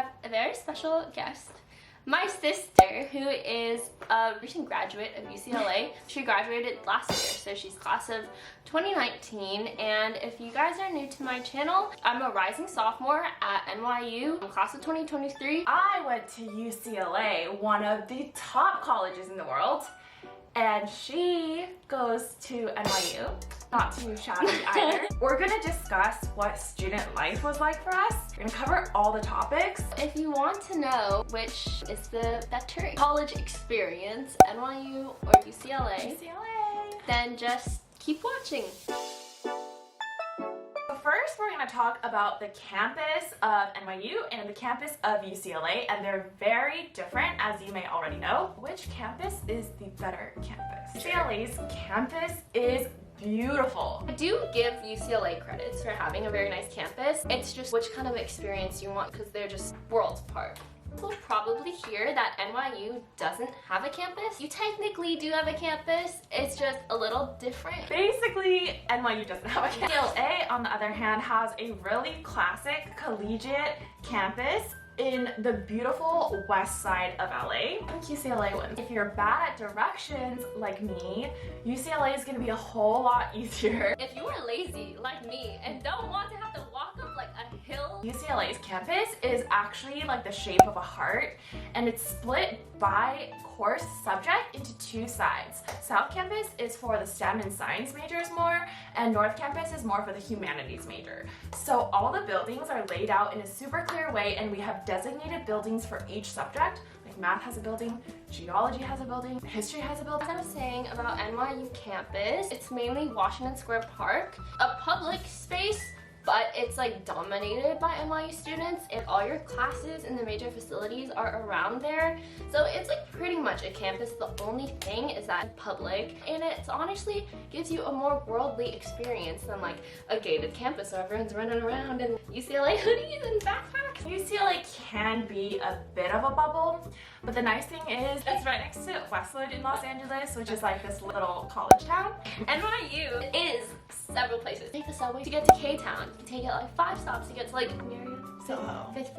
have a very special guest. My sister, who is a recent graduate of UCLA. She graduated last year, so she's class of 2019. And if you guys are new to my channel, I'm a rising sophomore at NYU, class of 2023. I went to UCLA, one of the top colleges in the world, and she goes to NYU. Not too shabby either. We're gonna discuss what student life was like for us. We're gonna cover all the topics. If you want to know which is the better college experience, NYU or UCLA, then just keep watching. First, we're going to talk about the campus of NYU and the campus of UCLA, and they're very different, as you may already know. Which campus is the better campus? UCLA's campus is beautiful. I do give UCLA credits for having a very nice campus. It's just which kind of experience you want, because they're just worlds apart. You'll probably hear that NYU doesn't have a campus. You technically do have a campus, it's just a little different. Basically, NYU doesn't have a campus. UCLA, on the other hand, has a really classic collegiate campus in the beautiful west side of LA. I think UCLA wins. If you're bad at directions like me, UCLA is going to be a whole lot easier. If you are lazy like me and don't want to have to walk up like a hill, UCLA's campus is actually like the shape of a heart, and it's split by course subject into two sides. South Campus is for the STEM and science majors more, and North Campus is more for the humanities major. So all the buildings are laid out in a super clear way, and we have designated buildings for each subject. Like math has a building, geology has a building, history has a building. as I was saying about NYU campus, it's mainly Washington Square Park, a public space, but it's like dominated by NYU students, and all your classes and the major facilities are around there. So it's like pretty much a campus. The only thing is that it's public, and it honestly gives you a more worldly experience than like a gated campus where everyone's running around in UCLA hoodies and backpacks. UCLA can be a bit of a bubble, but the nice thing is it's right next to Westwood in Los Angeles, which is like this little college town. NYU is several places. Take the subway to get to K-Town. You can take it like 5 stops to get to like Soho. Fifth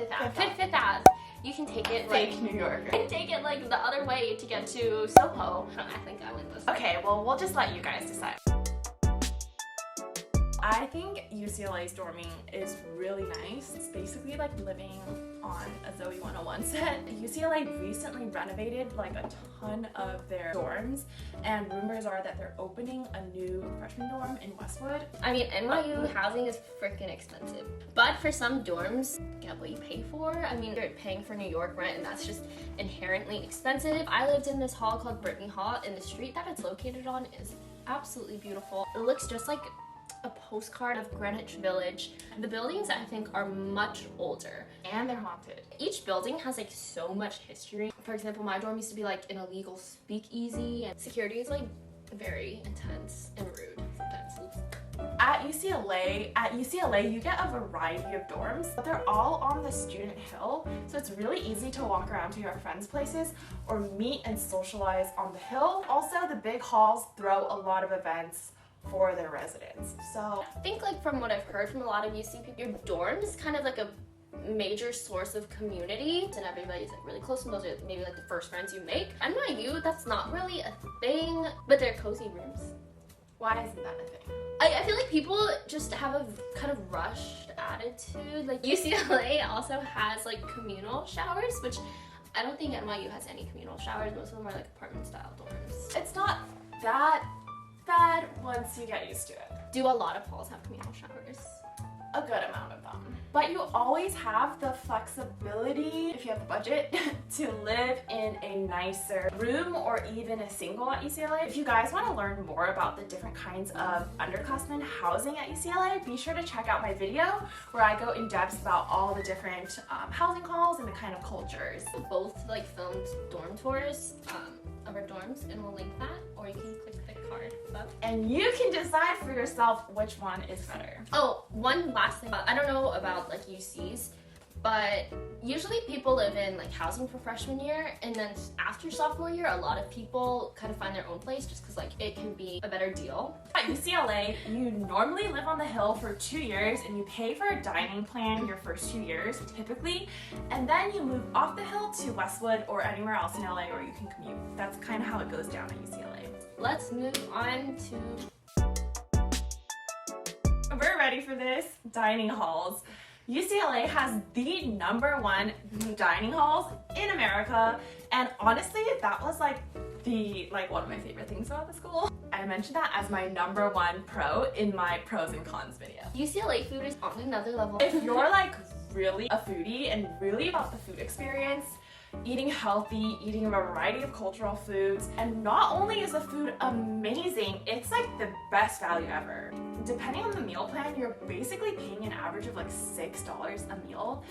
Ave. You can take it Fake like New Yorker. you can take it like the other way to get to Soho. I think I went this way. Okay, well, we'll just let you guys decide. I think UCLA's dorming is really nice. It's basically like living on a Zoe 101 set. UCLA recently renovated like a ton of their dorms, and rumors are that they're opening a new freshman dorm in Westwood. I mean, NYU housing is freaking expensive. But for some dorms, get what you pay for. I mean, you're paying for New York rent, and that's just inherently expensive. I lived in this hall called Brittany Hall, and the street that it's located on is absolutely beautiful. It looks just like a postcard of Greenwich Village. The buildings, I think, are much older, And they're haunted. each building has like so much history. For example, my dorm used to be like an illegal speakeasy, and security is like very intense and rude sometimes. At UCLA, you get a variety of dorms, but they're all on the student hill, so it's really easy to walk around to your friends' places or meet and socialize on the hill. Also, the big halls throw a lot of events for their residents. So I think like from what I've heard from a lot of UC people, your dorm is kind of like a major source of community, and everybody's like really close, and those are maybe like the first friends you make. NYU, that's not really a thing, but they're cozy rooms. why isn't that a thing? I feel like people just have a kind of rushed attitude. Like UCLA also has like communal showers, which I don't think NYU has any communal showers. Most of them are like apartment style dorms. It's not that bad once you get used to it. Do a lot of halls have communal showers? A good amount of them. But you always have the flexibility, if you have the budget, to live in a nicer room or even a single at UCLA. If you guys want to learn more about the different kinds of underclassmen housing at UCLA, be sure to check out my video where I go in depth about all the different housing halls and the kind of cultures. Both like filmed dorm tours of our dorms, and we'll link that, or you can click the card above. And you can decide for yourself which one is better. Oh, one last thing. I don't know about like UCs, but usually people live in like housing for freshman year, and then after sophomore year, a lot of people kind of find their own place just because like it can be a better deal. At UCLA, you normally live on the hill for 2 years and you pay for a dining plan your first 2 years, typically, and then you move off the hill to Westwood or anywhere else in LA where you can commute. That's kind of how it goes down at UCLA. Let's move on to... We're ready for this. Dining halls. UCLA has the #1 dining halls in America, and honestly, that was like one of my favorite things about the school. I mentioned that as my #1 pro in my pros and cons video. UCLA food is on another level. If you're like really a foodie and really about the food experience, eating healthy, eating a variety of cultural foods, and not only is the food amazing, it's like the best value ever. Depending on the meal plan, you're basically paying an average of like $6 a meal,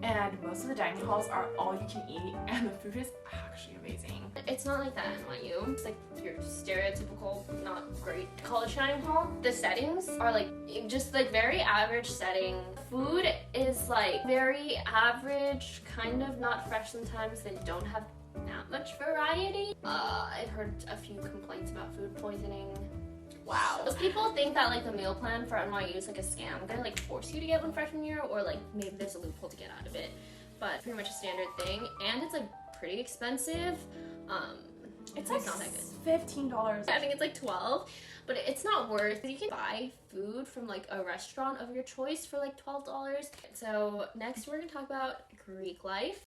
and most of the dining halls are all you can eat, and the food is actually amazing. It's not like that at NYU. It's like your stereotypical, not great college dining hall. The settings are like just like very average setting. Food is like very average, kind of not fresh sometimes. They don't have that much variety. I've heard a few complaints about food poisoning. Wow. Most people think that like the meal plan for NYU is like a scam. They like force you to get one freshman year, or like maybe there's a loophole to get out of it. But pretty much a standard thing, and it's like pretty expensive. It's like not that good. $15. I think it's like 12, but it's not worth it. You can buy food from like a restaurant of your choice for like $12. So next we're gonna talk about Greek life.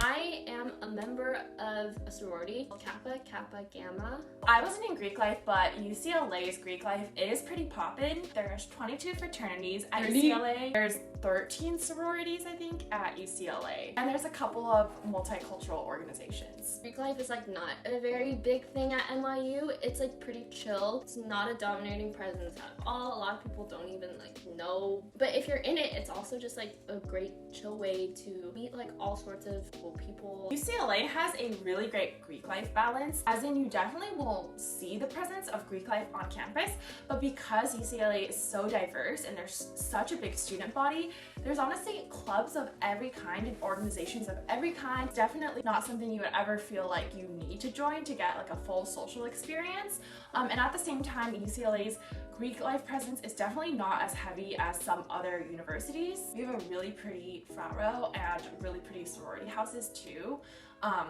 I am a member of a sorority, Kappa Kappa Gamma. I wasn't in Greek life, but UCLA's Greek life is pretty poppin'. There's 22 fraternities at UCLA. There's 13 sororities, I think, at UCLA. And there's a couple of multicultural organizations. Greek life is like not a very big thing at NYU. It's like pretty chill. It's not a dominating presence at all. A lot of people don't even like know. But if you're in it, it's also just like a great chill way to meet like all sorts of cool people. UCLA has a really great Greek life balance, as in you definitely will see the presence of Greek life on campus, but because UCLA is so diverse and there's such a big student body, there's honestly clubs of every kind and organizations of every kind. Definitely not something you would ever feel like you need to join to get like a full social experience. And at the same time, UCLA's Greek life presence is definitely not as heavy as some other universities. We have a really pretty frat row and really pretty sorority houses too,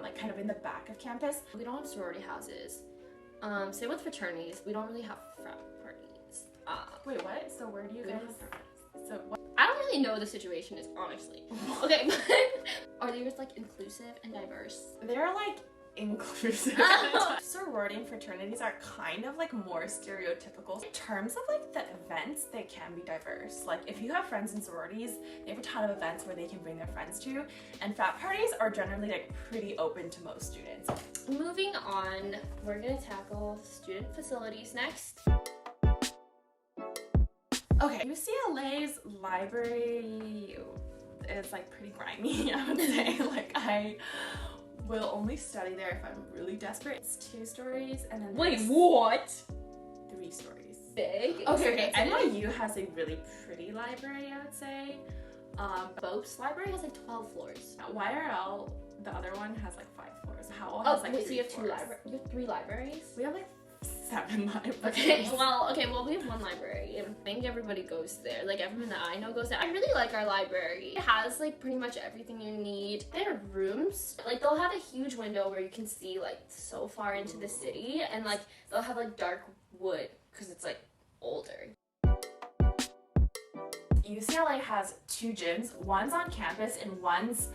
like kind of in the back of campus. We don't have sorority houses. Same with fraternities. We don't really have frat parties. Wait, what? So where do you guys? So what? I don't really know what the situation is, honestly. Okay, but are they just like inclusive and diverse? They're like inclusive. Sorority and fraternities are kind of like more stereotypical. In terms of like the events, they can be diverse. Like if you have friends in sororities, they have a ton of events where they can bring their friends to, and frat parties are generally like pretty open to most students. Moving on, we're gonna tackle student facilities next. Okay, UCLA's library is like pretty grimy, I would say. Like I will only study there if I'm really desperate. It's 2 stories and then Wait, what? 3 stories. Big? Okay, NYU has a really pretty library, I would say. Bope's library has like 12 floors. YRL, the other one, has like 5 floors. Howell Oh, has like wait, so 3 you have floors. you have 3 libraries? We have like 7 libraries. Okay, well, we have 1 library, and I think everybody goes there. Like, everyone that I know goes there. I really like our library. It has, like, pretty much everything you need. They have rooms. Like, they'll have a huge window where you can see, like, so far into the city, and, like, they'll have, like, dark wood, because it's, like, older. UCLA has 2 gyms. One's on campus, and one's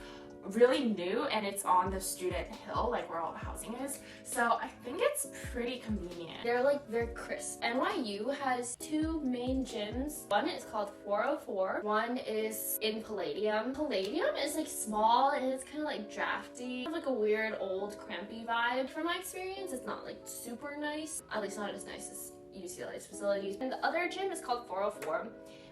really new, and it's on the student hill, like where all the housing is. So I think it's pretty convenient. They're like very crisp. NYU has 2 main gyms. One is called 404. One is in Palladium. Palladium is like small and it's kind of like drafty. Like a weird old crampy vibe. From my experience, it's not like super nice. At least not as nice as UCLA's facilities. And the other gym is called 404.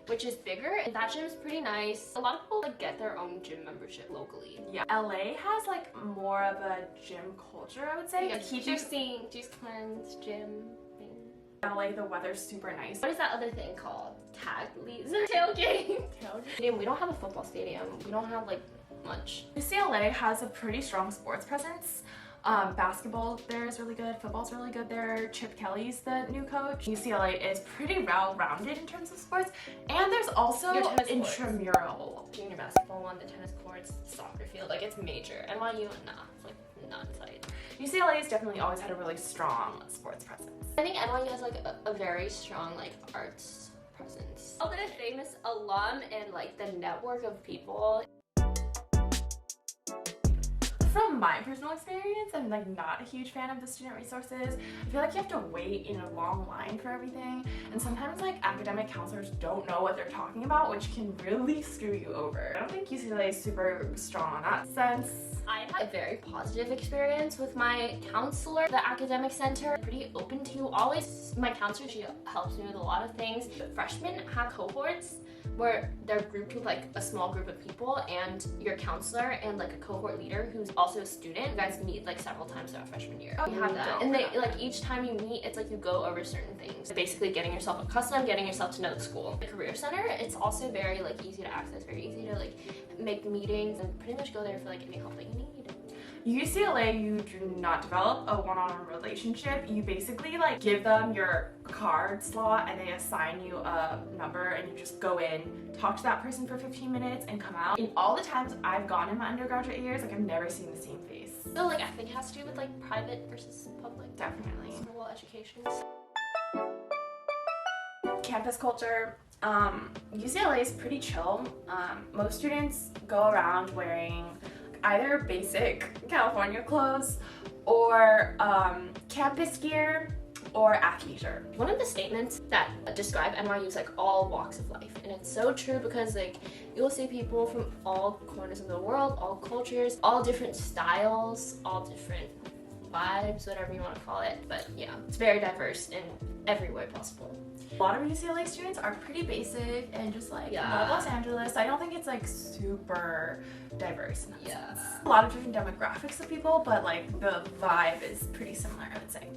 Which is bigger, and that gym is pretty nice. A lot of people like get their own gym membership locally. Yeah, LA has like more of a gym culture, I would say. Yeah, juice cleanse gym thing. LA, the weather's super nice. What is that other thing called? Tailgating. Tailgating. We don't have a football stadium. We don't have like much. UCLA has a pretty strong sports presence. Basketball there is really good, football's really good there. Chip Kelly's the new coach. UCLA is pretty well-rounded in terms of sports, and there's also intramural. Junior basketball one, the tennis courts, soccer field, like it's major. NYU, nah, it's like not exciting. UCLA has definitely always had a really strong sports presence. I think NYU has like a very strong like arts presence. All the famous alum and like the network of people. From my personal experience, I'm like not a huge fan of the student resources. I feel like you have to wait in a long line for everything, and sometimes like academic counselors don't know what they're talking about, which can really screw you over. I don't think UCLA is super strong on that sense. I had a very positive experience with my counselor. The academic center, pretty open to always. My counselor, she helps me with a lot of things. Freshmen have cohorts where they're grouped with like a small group of people and your counselor and like a cohort leader who's also a student. You guys meet like several times throughout freshman year. Oh, you have that. And they like each time you meet, it's like you go over certain things. Basically getting yourself accustomed, getting yourself to know the school. The career center, it's also very like easy to access, very easy to like make meetings and pretty much go there for like any help that you need. UCLA, you do not develop a one-on-one relationship. You basically like give them your card slot and they assign you a number and you just go in, talk to that person for 15 minutes and come out. In all the times I've gone in my undergraduate years, like I've never seen the same face. So like I think it has to do with like private versus public. Definitely. School education. Campus culture. UCLA is pretty chill. Most students go around wearing either basic California clothes or campus gear or athleisure. One of the statements that describe NYU is like all walks of life, and it's so true because like you'll see people from all corners of the world, all cultures, all different styles, all different vibes, whatever you want to call it. But yeah, it's very diverse in every way possible. A lot of UCLA students are pretty basic and just like love Los Angeles. I don't think it's like super diverse in that sense. A lot of different demographics of people, but like the vibe is pretty similar, I would say.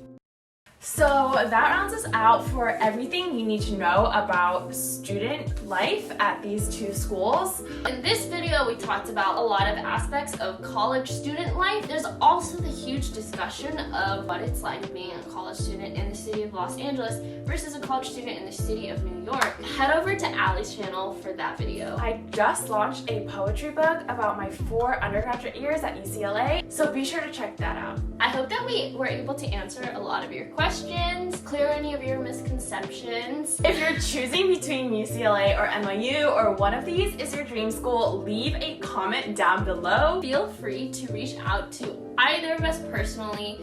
So that rounds us out for everything you need to know about student life at these two schools. In this video, we talked about a lot of aspects of college student life. There's also the huge discussion of what it's like being a college student in the city of Los Angeles versus a college student in the city of New York. Head over to Ally's channel for that video. I just launched a poetry book about my 4 undergraduate years at UCLA, so be sure to check that out. I hope that we were able to answer a lot of your questions, clear any of your misconceptions. If you're choosing between UCLA or NYU or one of these is your dream school, leave a comment down below. Feel free to reach out to either of us personally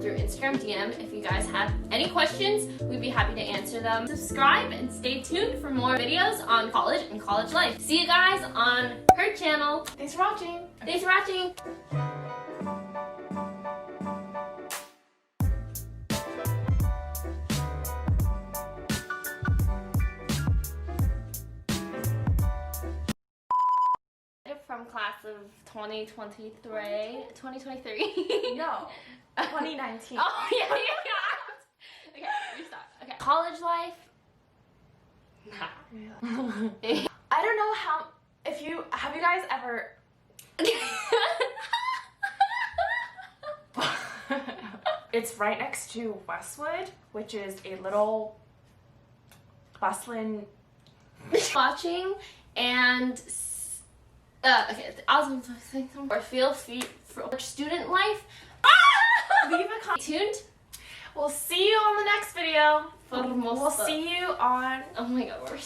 through Instagram DM. If you guys have any questions, we'd be happy to answer them. Subscribe and stay tuned for more videos on college and college life. See you guys on her channel. Thanks for watching. Thanks for watching. From class of 2023. No, 2019. Oh, yeah. Okay, restart. Okay. College life. I don't know how, have you guys ever... It's right next to Westwood, which is a little bustling... Watching and... okay, I was going to say something. Or feel free for student life. Leave a comment. Stay tuned. We'll see you on the next video. We'll see you on... Oh my god, we're...